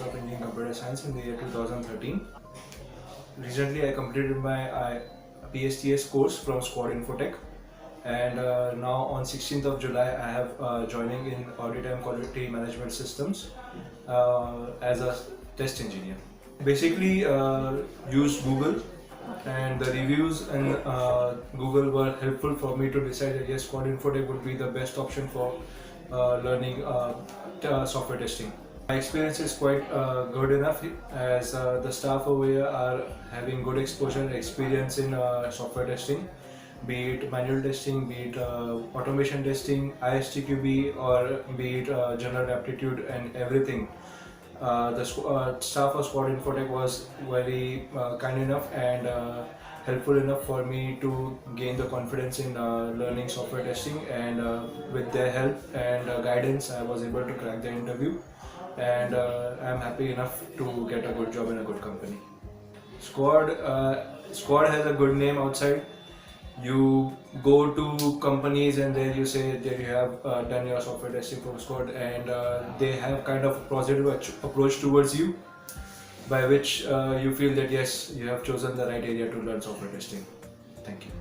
of Engineering Computer Science in the year 2013. Recently I completed my PSTS course from Squad Infotech, and now on 16th of July I have joining in Audit and Quality Management Systems as a test engineer. Basically use Google, and the reviews in Google were helpful for me to decide that yes, Squad Infotech would be the best option for learning software testing. My experience is quite good enough, as the staff over here are having good exposure and experience in software testing, be it manual testing, be it automation testing, ISTQB, or be it general aptitude and everything. The staff of Squad Infotech was very kind enough and helpful enough for me to gain the confidence in learning software testing, and with their help and guidance I was able to crack the interview, and I'm happy enough to get a good job in a good company. Squad has a good name outside. You go to companies and then you say that you have done your software testing from Squad, and they have kind of a positive approach towards you, by which you feel that yes, you have chosen the right area to learn software testing. Thank you.